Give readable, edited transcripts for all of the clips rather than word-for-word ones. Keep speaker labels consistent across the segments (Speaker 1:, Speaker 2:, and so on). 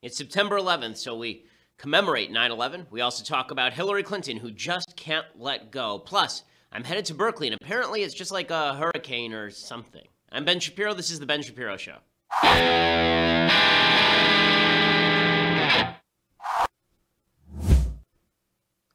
Speaker 1: It's September 11th, so we commemorate 9/11. We also talk about Hillary Clinton, who just can't let go. Plus, I'm headed to Berkeley, and apparently it's just like a hurricane or something. I'm Ben Shapiro. This is the Ben Shapiro Show.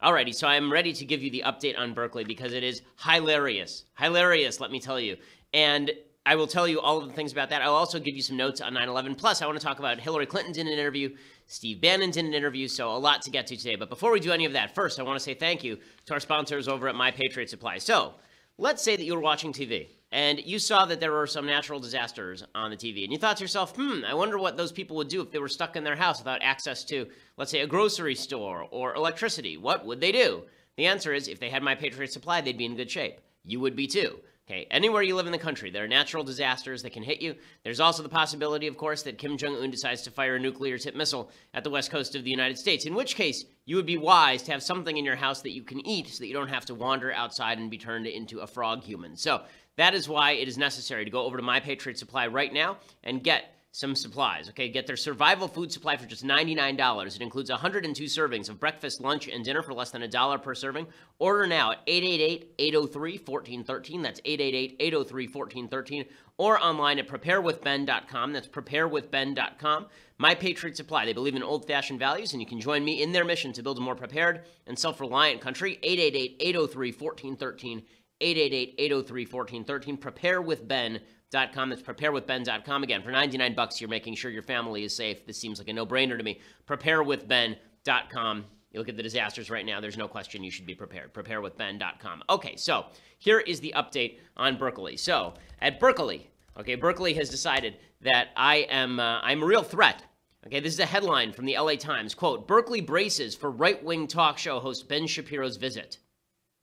Speaker 1: Alrighty, so I'm ready to give you the update on Berkeley because it is hilarious. Hilarious, let me tell you. And I will tell you all of the things about that. I'll also give you some notes on 9/11. Plus, I want to talk about Hillary Clinton in an interview, Steve Bannon in an interview, so a lot to get to today. But before we do any of that, first, I want to say thank you to our sponsors over at My Patriot Supply. So, let's say that you were watching TV, and you saw that there were some natural disasters on the TV, and you thought to yourself, I wonder what those people would do if they were stuck in their house without access to, let's say, a grocery store or electricity. What would they do? The answer is, if they had My Patriot Supply, they'd be in good shape. You would be too. Okay, anywhere you live in the country, there are natural disasters that can hit you. There's also the possibility, of course, that Kim Jong-un decides to fire a nuclear-tipped missile at the west coast of the United States, in which case you would be wise to have something in your house that you can eat so that you don't have to wander outside and be turned into a frog human. So that is why it is necessary to go over to My Patriot Supply right now and get some supplies, okay? Get their survival food supply for just $99. It includes 102 servings of breakfast, lunch, and dinner for less than $1 per serving. Order now at 888-803-1413. That's 888-803-1413. Or online at preparewithben.com. That's preparewithben.com. My Patriot Supply. They believe in old-fashioned values, and you can join me in their mission to build a more prepared and self-reliant country. 888-803-1413. 888-803-1413. Preparewithben.com. That's preparewithben.com. Again, for $99, you're making sure your family is safe. This seems like a no-brainer to me. Preparewithben.com. You look at the disasters right now, there's no question you should be prepared. Preparewithben.com. Okay, so here is the update on Berkeley. So, at Berkeley, okay, Berkeley has decided that I'm a real threat. Okay, this is a headline from the LA Times. Quote, Berkeley braces for right-wing talk show host Ben Shapiro's visit.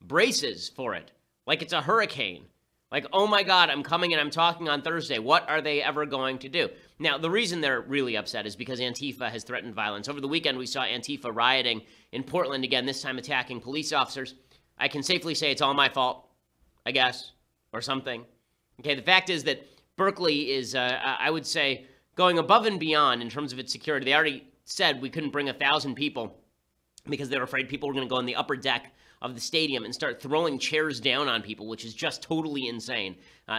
Speaker 1: Braces for it. Like it's a hurricane. Like, oh my God, I'm coming and I'm talking on Thursday. What are they ever going to do? Now, the reason they're really upset is because Antifa has threatened violence. Over the weekend, we saw Antifa rioting in Portland again, this time attacking police officers. I can safely say it's all my fault, I guess, or something. Okay, the fact is that Berkeley is, I would say, going above and beyond in terms of its security. They already said we couldn't bring 1,000 people because they were afraid people were going to go on the upper deck of the stadium and start throwing chairs down on people, which is just totally insane.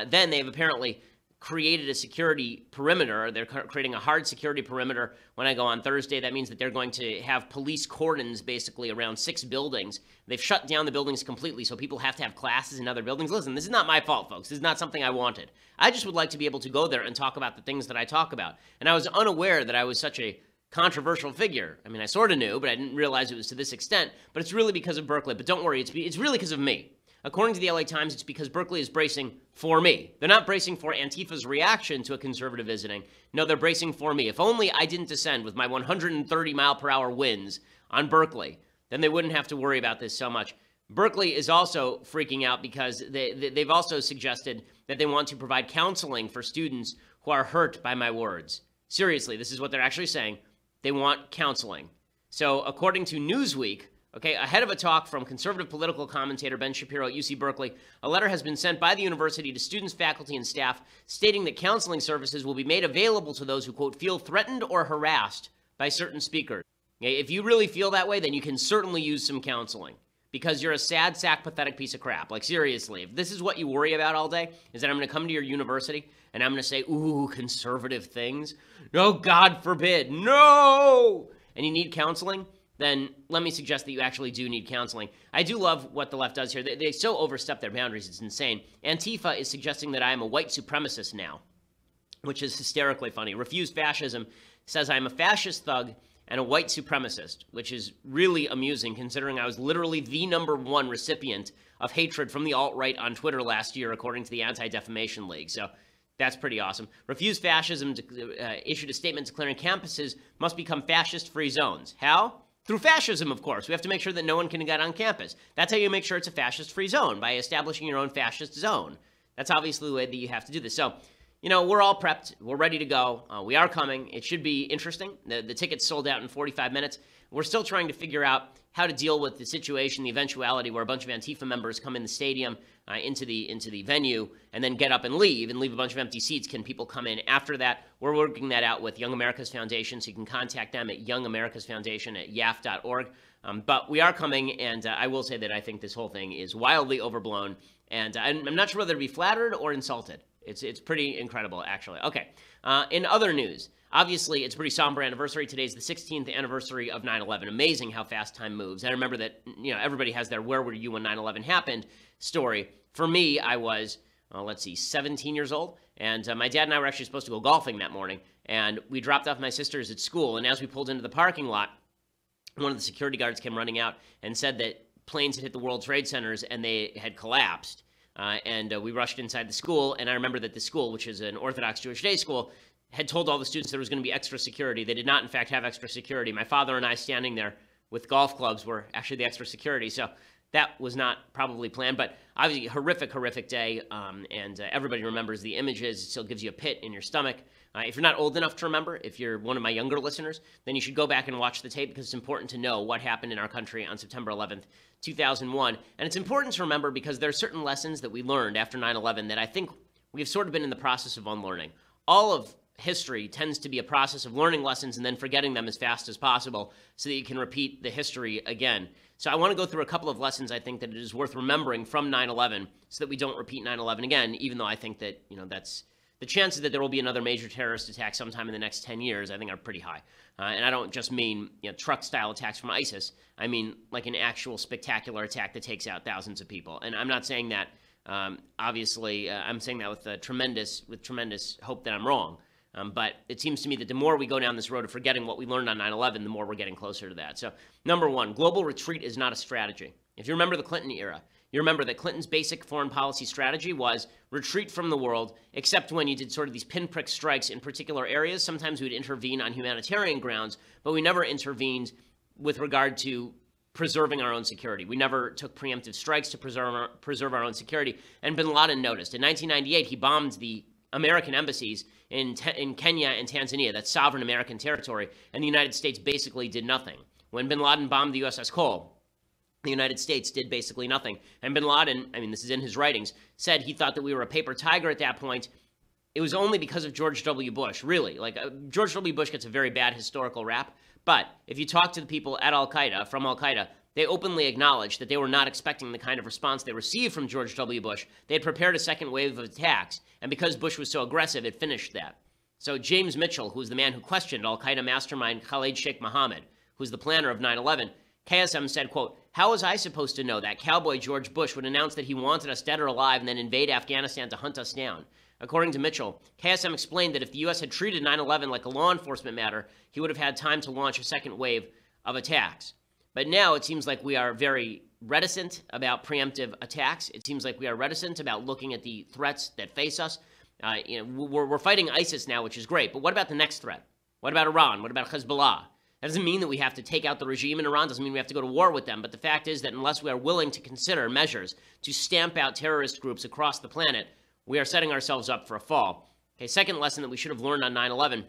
Speaker 1: Then they've apparently created a security perimeter. They're creating a hard security perimeter when I go on Thursday. That means that they're going to have police cordons basically around 6 buildings. They've shut down the buildings completely, so people have to have classes in other buildings. Listen, this is not my fault, folks. This is not something I wanted. I just would like to be able to go there and talk about the things that I talk about. And I was unaware that I was such a controversial figure. I mean, I sort of knew, but I didn't realize it was to this extent. But it's really because of Berkeley. But don't worry, it's really because of me. According to the LA Times, it's because Berkeley is bracing for me. They're not bracing for Antifa's reaction to a conservative visiting. No, they're bracing for me. If only I didn't descend with my 130-mile-per-hour winds on Berkeley, then they wouldn't have to worry about this so much. Berkeley is also freaking out because they've also suggested that they want to provide counseling for students who are hurt by my words. Seriously, this is what they're actually saying. They want counseling. So according to Newsweek, okay, ahead of a talk from conservative political commentator Ben Shapiro at UC Berkeley, a letter has been sent by the university to students, faculty, and staff stating that counseling services will be made available to those who, quote, feel threatened or harassed by certain speakers. Okay, if you really feel that way, then you can certainly use some counseling because you're a sad sack, pathetic piece of crap. Like, seriously, if this is what you worry about all day, is that I'm going to come to your university and I'm going to say, ooh, conservative things? No, God forbid, no! And you need counseling? Then let me suggest that you actually do need counseling. I do love what the left does here. They so overstep their boundaries, it's insane. Antifa is suggesting that I am a white supremacist now, which is hysterically funny. Refused Fascism says I am a fascist thug and a white supremacist, which is really amusing considering I was literally the #1 recipient of hatred from the alt-right on Twitter last year, according to the Anti-Defamation League. So that's pretty awesome. Refused Fascism issued a statement declaring campuses must become fascist-free zones. How? Through fascism, of course. We have to make sure that no one can get on campus. That's how you make sure it's a fascist-free zone, by establishing your own fascist zone. That's obviously the way that you have to do this. So we're all prepped. We're ready to go. We are coming. It should be interesting. The tickets sold out in 45 minutes. We're still trying to figure out how to deal with the situation, the eventuality where a bunch of Antifa members come in the stadium, into the venue, and then get up and leave a bunch of empty seats. Can people come in after that? We're working that out with Young America's Foundation, so you can contact them at youngamericasfoundation@yaf.org. But we are coming, and I will say that I think this whole thing is wildly overblown, and I'm not sure whether to be flattered or insulted. It's pretty incredible, actually. Okay, in other news, obviously, it's a pretty somber anniversary. Today's the 16th anniversary of 9/11. Amazing how fast time moves. I remember that, everybody has their "where were you when 9/11 happened" story. For me, I was, 17 years old, and my dad and I were actually supposed to go golfing that morning, and we dropped off my sisters at school, and as we pulled into the parking lot, one of the security guards came running out and said that planes had hit the World Trade Centers and they had collapsed. And we rushed inside the school, and I remember that the school, which is an Orthodox Jewish day school, had told all the students there was going to be extra security. They did not, in fact, have extra security. My father and I standing there with golf clubs were actually the extra security, so that was not probably planned, but obviously horrific day, and everybody remembers the images. It still gives you a pit in your stomach. If you're not old enough to remember, if you're one of my younger listeners, then you should go back and watch the tape, because it's important to know what happened in our country on September 11th, 2001. And it's important to remember because there are certain lessons that we learned after 9/11 that I think we've sort of been in the process of unlearning. All of history tends to be a process of learning lessons and then forgetting them as fast as possible so that you can repeat the history again. So I want to go through a couple of lessons I think that it is worth remembering from 9/11 so that we don't repeat 9/11 again, even though I think that, that's the chances that there will be another major terrorist attack sometime in the next 10 years, I think, are pretty high. And I don't just mean truck-style attacks from ISIS. I mean like an actual spectacular attack that takes out thousands of people. And I'm not saying that, obviously, I'm saying that with tremendous hope that I'm wrong. But it seems to me that the more we go down this road of forgetting what we learned on 9/11, the more we're getting closer to that. So, number one, global retreat is not a strategy. If you remember the Clinton era, you remember that Clinton's basic foreign policy strategy was retreat from the world, except when you did sort of these pinprick strikes in particular areas. Sometimes we'd intervene on humanitarian grounds, but we never intervened with regard to preserving our own security. We never took preemptive strikes to preserve our own security. And bin Laden noticed. In 1998, he bombed the American embassies in Kenya and Tanzania. That's sovereign American territory. And the United States basically did nothing. When bin Laden bombed the USS Cole, the United States did basically nothing. And bin Laden, this is in his writings, said he thought that we were a paper tiger at that point. It was only because of George W. Bush, really. George W. Bush gets a very bad historical rap. But if you talk to the people at Al-Qaeda, from Al-Qaeda, they openly acknowledged that they were not expecting the kind of response they received from George W. Bush. They had prepared a second wave of attacks, and because Bush was so aggressive, it finished that. So James Mitchell, who was the man who questioned Al-Qaeda mastermind Khalid Sheikh Mohammed, who was the planner of 9/11, KSM said, quote, "How was I supposed to know that cowboy George Bush would announce that he wanted us dead or alive and then invade Afghanistan to hunt us down?" According to Mitchell, KSM explained that if the U.S. had treated 9/11 like a law enforcement matter, he would have had time to launch a second wave of attacks. But now it seems like we are very reticent about preemptive attacks. It seems like we are reticent about looking at the threats that face us. We're fighting ISIS now, which is great. But what about the next threat? What about Iran? What about Hezbollah? That doesn't mean that we have to take out the regime in Iran. Doesn't mean we have to go to war with them. But the fact is that unless we are willing to consider measures to stamp out terrorist groups across the planet, we are setting ourselves up for a fall. Okay, second lesson that we should have learned on 9/11,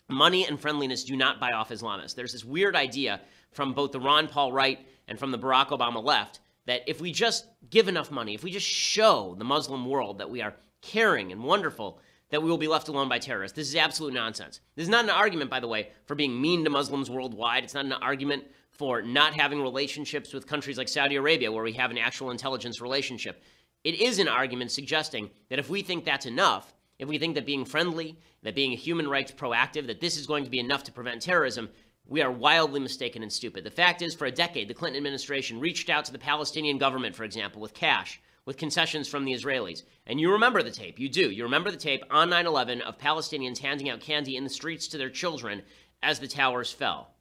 Speaker 1: money and friendliness do not buy off Islamists. There's this weird idea from both the Ron Paul right and from the Barack Obama left that if we just give enough money, if we just show the Muslim world that we are caring and wonderful, that we will be left alone by terrorists. This is absolute nonsense. This is not an argument, by the way, for being mean to Muslims worldwide. It's not an argument for not having relationships with countries like Saudi Arabia, where we have an actual intelligence relationship. It is an argument suggesting that if we think that's enough, if we think that being friendly, that being a human rights proactive, that this is going to be enough to prevent terrorism, we are wildly mistaken and stupid. The fact is, for a decade, the Clinton administration reached out to the Palestinian government, for example, with cash, with concessions from the Israelis. And you remember the tape. You do. You remember the tape on 9/11 of Palestinians handing out candy in the streets to their children as the towers fell.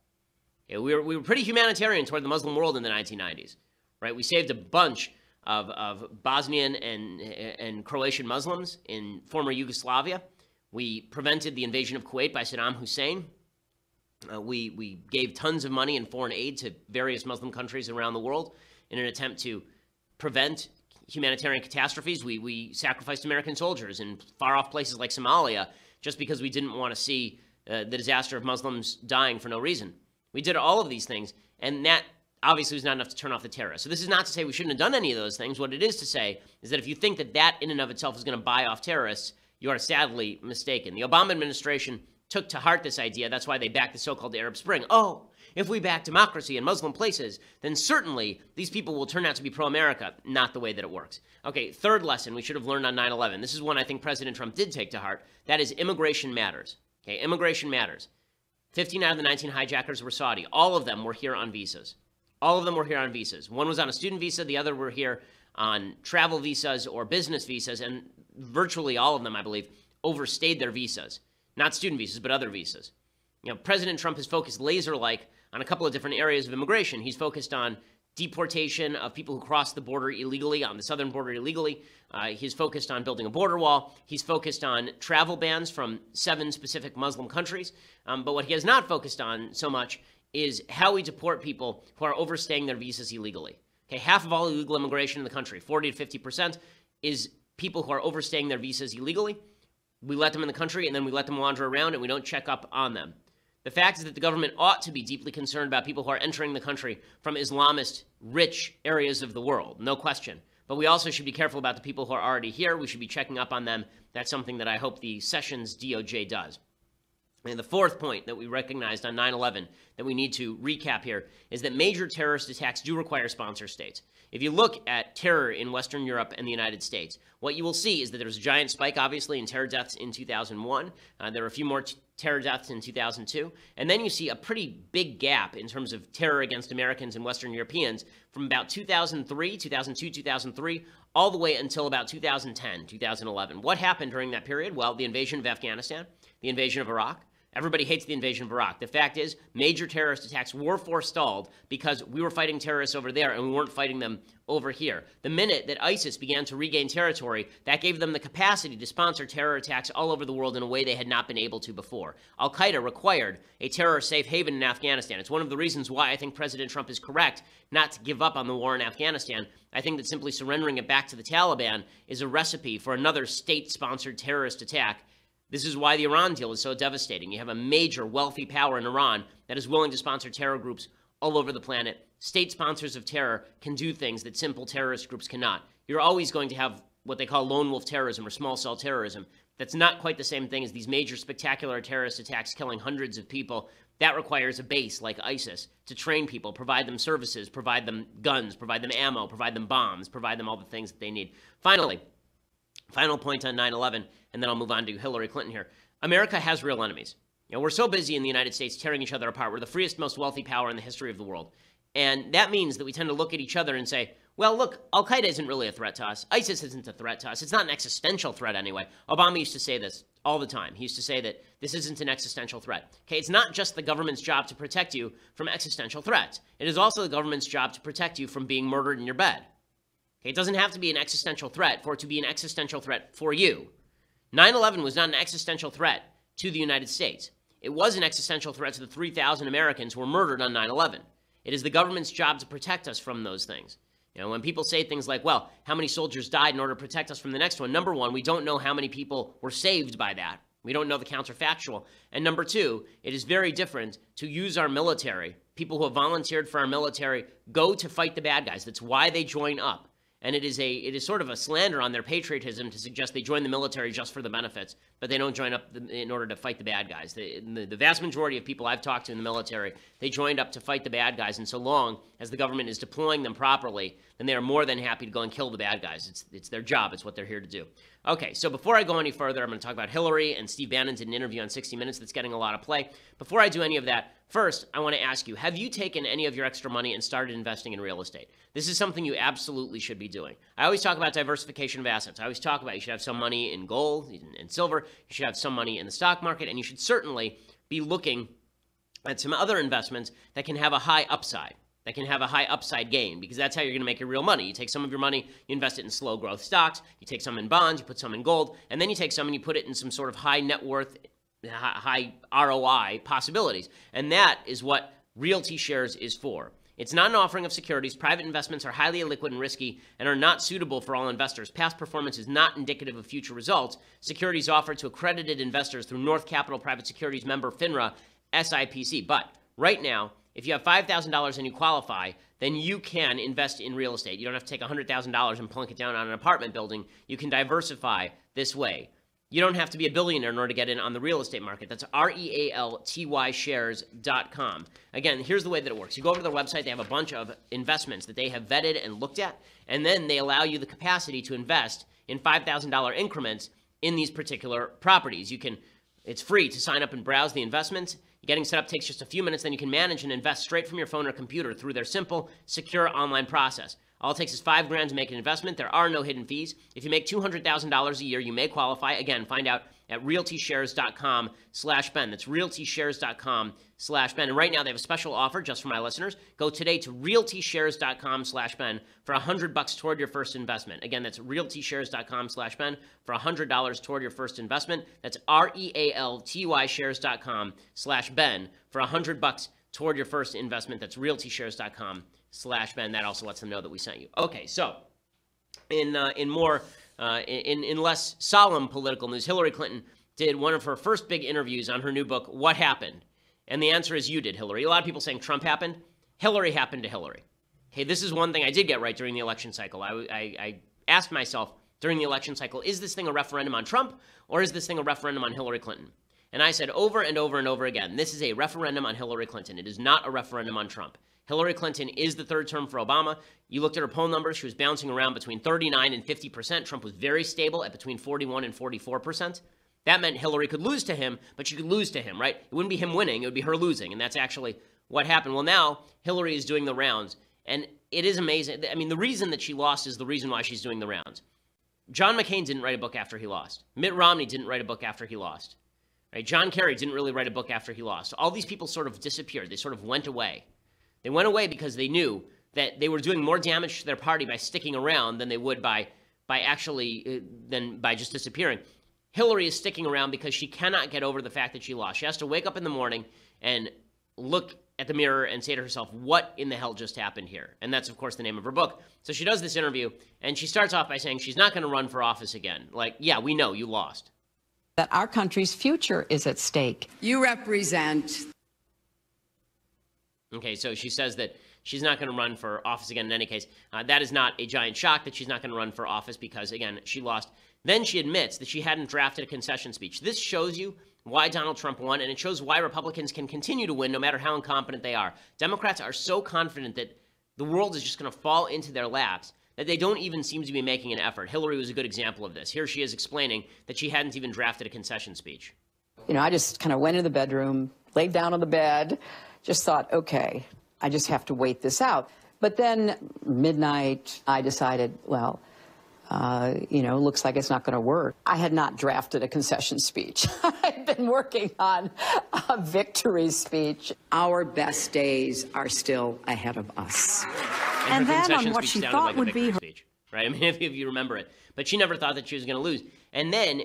Speaker 1: Yeah, we were pretty humanitarian toward the Muslim world in the 1990s, right? We saved a bunch of Bosnian and Croatian Muslims in former Yugoslavia. We prevented the invasion of Kuwait by Saddam Hussein. We gave tons of money and foreign aid to various Muslim countries around the world in an attempt to prevent humanitarian catastrophes. We sacrificed American soldiers in far-off places like Somalia just because we didn't want to see the disaster of Muslims dying for no reason. We did all of these things, and that obviously was not enough to turn off the terrorists. So this is not to say we shouldn't have done any of those things. What it is to say is that if you think that that in and of itself is going to buy off terrorists, you are sadly mistaken. The Obama administration took to heart this idea. That's why they backed the so-called Arab Spring. Oh, if we back democracy in Muslim places, then certainly these people will turn out to be pro-America. Not the way that it works. Okay, third lesson we should have learned on 9/11. This is one I think President Trump did take to heart. That is immigration matters. Okay, immigration matters. 15 out of the 19 hijackers were Saudi. All of them were here on visas. All of them were here on visas. One was on a student visa. The other were here on travel visas or business visas. And virtually all of them, I believe, overstayed their visas. Not student visas, but other visas. You know, President Trump has focused laser-like on a couple of different areas of immigration. He's focused on deportation of people who cross the border illegally, on the southern border illegally. He's focused on building a border wall. He's focused on travel bans from 7 specific Muslim countries. But what he has not focused on so much is how we deport people who are overstaying their visas illegally. Okay, half of all illegal immigration in the country, 40 to 50%, is people who are overstaying their visas illegally. We let them in the country, and then we let them wander around, and we don't check up on them. The fact is that the government ought to be deeply concerned about people who are entering the country from Islamist-rich areas of the world, no question. But we also should be careful about the people who are already here. We should be checking up on them. That's something that I hope the Sessions DOJ does. And the fourth point that we recognized on 9/11 that we need to recap here is that major terrorist attacks do require sponsor states. If you look at terror in Western Europe and the United States, what you will see is that there was a giant spike, obviously, in terror deaths in 2001. There were a few more terror deaths in 2002. And then you see a pretty big gap in terms of terror against Americans and Western Europeans from about 2002, 2003, all the way until about 2010, 2011. What happened during that period? Well, the invasion of Afghanistan, the invasion of Iraq. Everybody hates the invasion of Iraq. The fact is, major terrorist attacks were forestalled because we were fighting terrorists over there and we weren't fighting them over here. The minute that ISIS began to regain territory, that gave them the capacity to sponsor terror attacks all over the world in a way they had not been able to before. Al-Qaeda required a terror safe haven in Afghanistan. It's one of the reasons why I think President Trump is correct not to give up on the war in Afghanistan. I think that simply surrendering it back to the Taliban is a recipe for another state-sponsored terrorist attack. This is why the Iran deal is so devastating. You have a major wealthy power in Iran that is willing to sponsor terror groups all over the planet. State sponsors of terror can do things that simple terrorist groups cannot. You're always going to have what they call lone wolf terrorism or small cell terrorism. That's not quite the same thing as these major spectacular terrorist attacks killing hundreds of people. That requires a base like ISIS to train people, provide them services, provide them guns, provide them ammo, provide them bombs, provide them all the things that they need. Final point on 9/11, and then I'll move on to Hillary Clinton here. America has real enemies. You know, we're so busy in the United States tearing each other apart. We're the freest, most wealthy power in the history of the world. And that means that we tend to look at each other and say, well, look, Al-Qaeda isn't really a threat to us. ISIS isn't a threat to us. It's not an existential threat anyway. Obama used to say this all the time. He used to say that this isn't an existential threat. Okay, it's not just the government's job to protect you from existential threats. It is also the government's job to protect you from being murdered in your bed. Okay, it doesn't have to be an existential threat for it to be an existential threat for you. 9/11 was not an existential threat to the United States. It was an existential threat to the 3,000 Americans who were murdered on 9/11. It is the government's job to protect us from those things. You know, when people say things like, well, how many soldiers died in order to protect us from the next one? Number one, we don't know how many people were saved by that. We don't know the counterfactual. And number two, it is very different to use our military. People who have volunteered for our military go to fight the bad guys. That's why they join up. And it is sort of a slander on their patriotism to suggest they join the military just for the benefits, but they don't join up in order to fight the bad guys. The vast majority of people I've talked to in the military, they joined up to fight the bad guys, and so long as the government is deploying them properly, then they are more than happy to go and kill the bad guys. It's their job. It's what they're here to do. Okay, so before I go any further, I'm going to talk about Hillary, and Steve Bannon did an interview on 60 Minutes that's getting a lot of play. Before I do any of that, first, I want to ask you, have you taken any of your extra money and started investing in real estate? This is something you absolutely should be doing. I always talk about diversification of assets. I always talk about you should have some money in gold and silver. You should have some money in the stock market, and you should certainly be looking at some other investments that can have a high upside. That can have a high upside gain, because that's how you're going to make your real money. You take some of your money, you invest it in slow growth stocks, you take some in bonds, you put some in gold, and then you take some and you put it in some sort of high net worth, high ROI possibilities. And that is what Realty Shares is for. It's not an offering of securities. Private investments are highly illiquid and risky and are not suitable for all investors. Past performance is not indicative of future results. Securities offered to accredited investors through North Capital Private Securities member FINRA SIPC. But right now, if you have $5,000 and you qualify, then you can invest in real estate. You don't have to take $100,000 and plunk it down on an apartment building. You can diversify this way. You don't have to be a billionaire in order to get in on the real estate market. That's REALTY shares.com. Again, here's the way that it works. You go over to their website. They have a bunch of investments that they have vetted and looked at, and then they allow you the capacity to invest in $5,000 increments in these particular properties. It's free to sign up and browse the investments. Getting set up takes just a few minutes. Then you can manage and invest straight from your phone or computer through their simple, secure online process. All it takes is $5,000 to make an investment. There are no hidden fees. If you make $200,000 a year, you may qualify. Again, find out at realtyshares.com/Ben. That's realtyshares.com/Ben. And right now they have a special offer just for my listeners. Go today to realtyshares.com/Ben for $100 toward your first investment. Again, that's realtyshares.com/Ben for $100 toward your first investment. That's REALTY shares.com/Ben for $100 toward your first investment. That's realtyshares.com/Ben. That also lets them know that we sent you. Okay, so in less solemn political news, Hillary Clinton did one of her first big interviews on her new book, What Happened? And the answer is you did, Hillary. A lot of people saying Trump happened. Hillary happened to Hillary. Okay, this is one thing I did get right during the election cycle. I asked myself during the election cycle, is this thing a referendum on Trump or is this thing a referendum on Hillary Clinton? And I said over and over and over again, this is a referendum on Hillary Clinton. It is not a referendum on Trump. Hillary Clinton is the third term for Obama. You looked at her poll numbers. She was bouncing around between 39 and 50%. Trump was very stable at between 41 and 44%. That meant Hillary could lose to him, but she could lose to him, right? It wouldn't be him winning. It would be her losing. And that's actually what happened. Well, now Hillary is doing the rounds. And it is amazing. I mean, the reason that she lost is the reason why she's doing the rounds. John McCain didn't write a book after he lost. Mitt Romney didn't write a book after he lost. Right? John Kerry didn't really write a book after he lost. All these people sort of disappeared. They sort of went away. They went away because they knew that they were doing more damage to their party by sticking around than they would by just disappearing. Hillary is sticking around because she cannot get over the fact that she lost. She has to wake up in the morning and look at the mirror and say to herself, what in the hell just happened here? And that's, of course, the name of her book. So she does this interview, and she starts off by saying she's not going to run for office again. Like, yeah, we know you lost.
Speaker 2: That our country's future is at stake.
Speaker 3: You represent...
Speaker 1: Okay, so she says that she's not going to run for office again in any case. That is not a giant shock that she's not going to run for office because, again, she lost. Then she admits that she hadn't drafted a concession speech. This shows you why Donald Trump won, and it shows why Republicans can continue to win no matter how incompetent they are. Democrats are so confident that the world is just going to fall into their laps that they don't even seem to be making an effort. Hillary was a good example of this. Here she is explaining that she hadn't even drafted a concession speech.
Speaker 2: You know, I just kind of went into the bedroom, laid down on the bed, just thought, okay, I just have to wait this out. But then midnight, I decided, well, looks like it's not going to work. I had not drafted a concession speech. I've been working on a victory speech.
Speaker 3: Our best days are still ahead of us.
Speaker 2: And then on what she thought would be her
Speaker 1: speech, right? I mean, if you remember it. But she never thought that she was going to lose. And then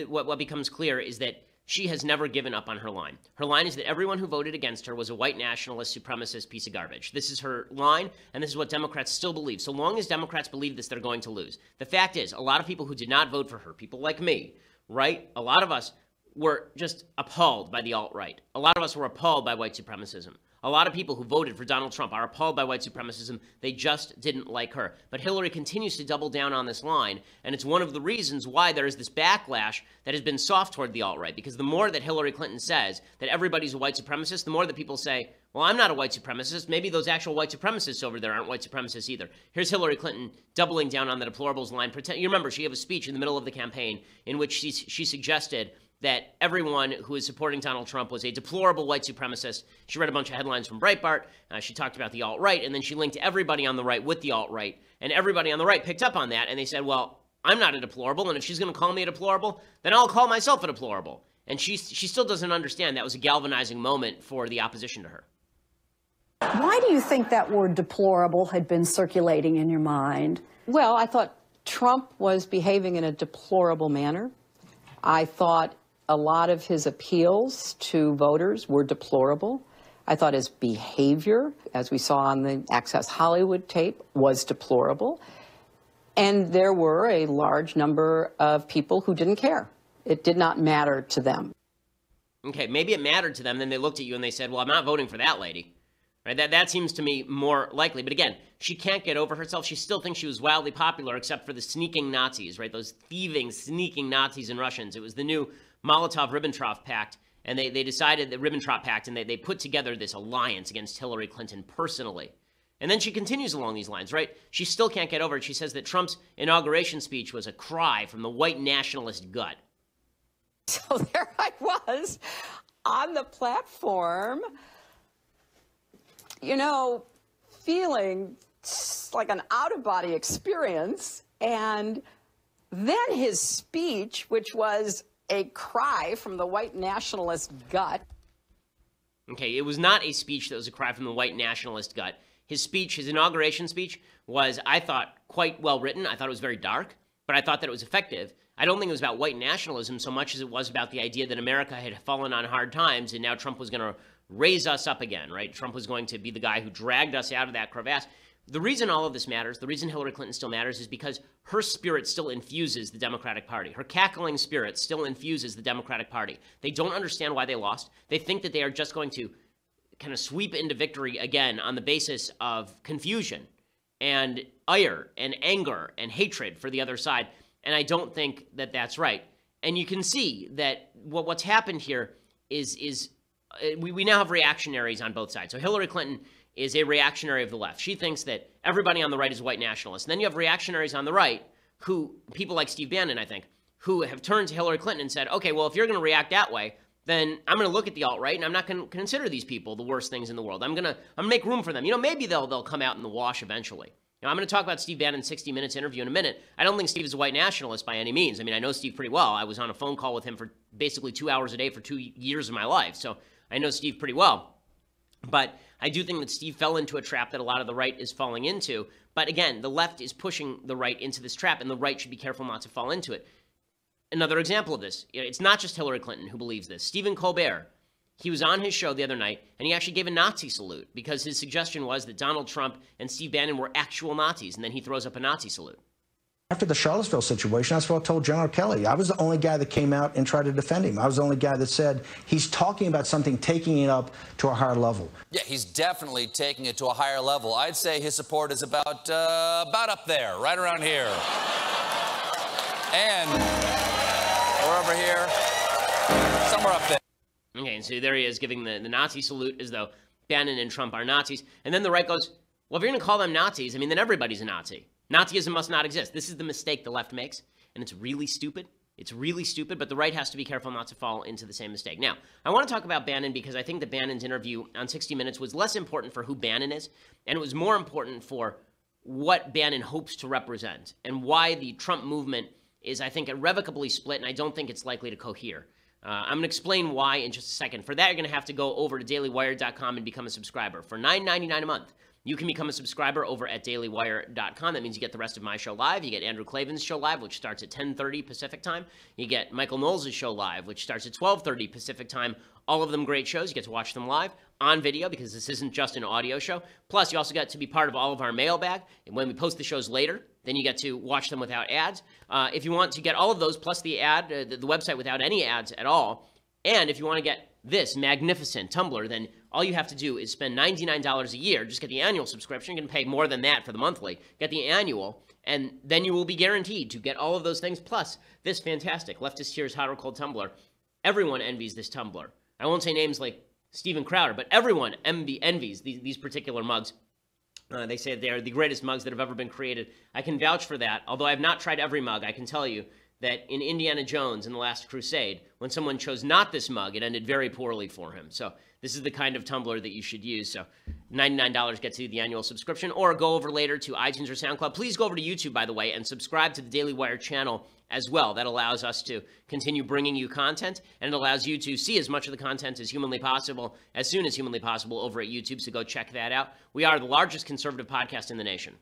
Speaker 1: what becomes clear is that she has never given up on her line. Her line is that everyone who voted against her was a white nationalist, supremacist piece of garbage. This is her line, and this is what Democrats still believe. So long as Democrats believe this, they're going to lose. The fact is, a lot of people who did not vote for her, people like me, right? A lot of us were just appalled by the alt-right. A lot of us were appalled by white supremacism. A lot of people who voted for Donald Trump are appalled by white supremacism. They just didn't like her. But Hillary continues to double down on this line, and it's one of the reasons why there is this backlash that has been soft toward the alt-right, because the more that Hillary Clinton says that everybody's a white supremacist, the more that people say, well, I'm not a white supremacist. Maybe those actual white supremacists over there aren't white supremacists either. Here's Hillary Clinton doubling down on the deplorables line. You remember, she gave a speech in the middle of the campaign in which she suggested that everyone who is supporting Donald Trump was a deplorable white supremacist. She read a bunch of headlines from Breitbart. She talked about the alt-right, and then she linked everybody on the right with the alt-right. And everybody on the right picked up on that, and they said, well, I'm not a deplorable, and if she's going to call me a deplorable, then I'll call myself a deplorable. And she still doesn't understand that was a galvanizing moment for the opposition to her.
Speaker 4: Why do you think that word deplorable had been circulating in your mind?
Speaker 2: Well, I thought Trump was behaving in a deplorable manner. I thought a lot of his appeals to voters were deplorable. I thought his behavior, as we saw on the Access Hollywood tape, was deplorable. And there were a large number of people who didn't care. It did not matter to them.
Speaker 1: Okay, maybe it mattered to them. Then they looked at you and they said, well, I'm not voting for that lady. Right? That seems to me more likely. But again, she can't get over herself. She still thinks she was wildly popular, except for the sneaking Nazis, right? Those thieving, sneaking Nazis and Russians. It was the new Molotov-Ribbentrop Pact. And they decided the Ribbentrop Pact, and they put together this alliance against Hillary Clinton personally. And then she continues along these lines, right? She still can't get over it. She says that Trump's inauguration speech was a cry from the white nationalist gut.
Speaker 2: So there I was on the platform, you know, feeling like an out-of-body experience. And then his speech, which was a cry from the white nationalist gut.
Speaker 1: Okay, it was not a speech that was a cry from the white nationalist gut. His speech, his inauguration speech, was, I thought, quite well written. I thought it was very dark, but I thought that it was effective. I don't think it was about white nationalism so much as it was about the idea that America had fallen on hard times and now Trump was going to raise us up again, right? Trump was going to be the guy who dragged us out of that crevasse. The reason all of this matters, the reason Hillary Clinton still matters, is because her spirit still infuses the Democratic Party. Her cackling spirit still infuses the Democratic Party. They don't understand why they lost. They think that they are just going to kind of sweep into victory again on the basis of confusion and ire and anger and hatred for the other side. And I don't think that that's right. And you can see that what's happened here is we now have reactionaries on both sides. So Hillary Clinton is a reactionary of the left. She thinks that everybody on the right is white nationalists. And then you have reactionaries on the right who, people like Steve Bannon, I think, who have turned to Hillary Clinton and said, okay, well, if you're going to react that way, then I'm going to look at the alt-right and I'm not going to consider these people the worst things in the world. I'm going to make room for them. You know, maybe they'll come out in the wash eventually. Now, I'm going to talk about Steve Bannon's 60 Minutes interview in a minute. I don't think Steve is a white nationalist by any means. I mean, I know Steve pretty well. I was on a phone call with him for basically 2 hours a day for 2 years of my life. So I know Steve pretty well. But I do think that Steve fell into a trap that a lot of the right is falling into. But again, the left is pushing the right into this trap, and the right should be careful not to fall into it. Another example of this, it's not just Hillary Clinton who believes this. Stephen Colbert, he was on his show the other night, and he actually gave a Nazi salute because his suggestion was that Donald Trump and Steve Bannon were actual Nazis, and then he throws up a Nazi salute.
Speaker 5: After the Charlottesville situation, that's what I told General Kelly. I was the only guy that came out and tried to defend him. I was the only guy that said he's talking about something, taking it up to a higher level.
Speaker 6: Yeah, he's definitely taking it to a higher level. I'd say his support is about up there, right around here. And we're over here, somewhere up there.
Speaker 1: Okay, so there he is giving the Nazi salute as though Bannon and Trump are Nazis. And then the right goes, well, if you're going to call them Nazis, I mean, then everybody's a Nazi. Nazism must not exist. This is the mistake the left makes, and it's really stupid. It's really stupid, but the right has to be careful not to fall into the same mistake. Now, I want to talk about Bannon because I think that Bannon's interview on 60 Minutes was less important for who Bannon is, and it was more important for what Bannon hopes to represent and why the Trump movement is, I think, irrevocably split, and I don't think it's likely to cohere. I'm going to explain why in just a second. For that, you're going to have to go over to dailywire.com and become a subscriber. For $9.99 a month, you can become a subscriber over at dailywire.com. That means you get the rest of my show live. You get Andrew Klavan's show live, which starts at 10:30 Pacific time. You get Michael Knowles' show live, which starts at 12:30 Pacific time. All of them great shows. You get to watch them live on video because this isn't just an audio show. Plus, you also get to be part of all of our mailbag. And when we post the shows later, then you get to watch them without ads. If you want to get all of those, plus the ad, the website without any ads at all, and if you want to get this magnificent Tumblr, then all you have to do is spend $99 a year. Just get the annual subscription. You can pay more than that for the monthly. Get the annual, and then you will be guaranteed to get all of those things, plus this fantastic Leftist Tears Hot or Cold Tumblr. Everyone envies this Tumblr. I won't say names like Steven Crowder, but everyone envies these particular mugs. They say they are the greatest mugs that have ever been created. I can vouch for that. Although I have not tried every mug, I can tell you that in Indiana Jones in The Last Crusade, when someone chose not this mug, it ended very poorly for him. So this is the kind of Tumblr that you should use. So $99 gets you the annual subscription, or go over later to iTunes or SoundCloud. Please go over to YouTube, by the way, and subscribe to the Daily Wire channel as well. That allows us to continue bringing you content, and it allows you to see as much of the content as humanly possible, as soon as humanly possible over at YouTube. So go check that out. We are the largest conservative podcast in the nation.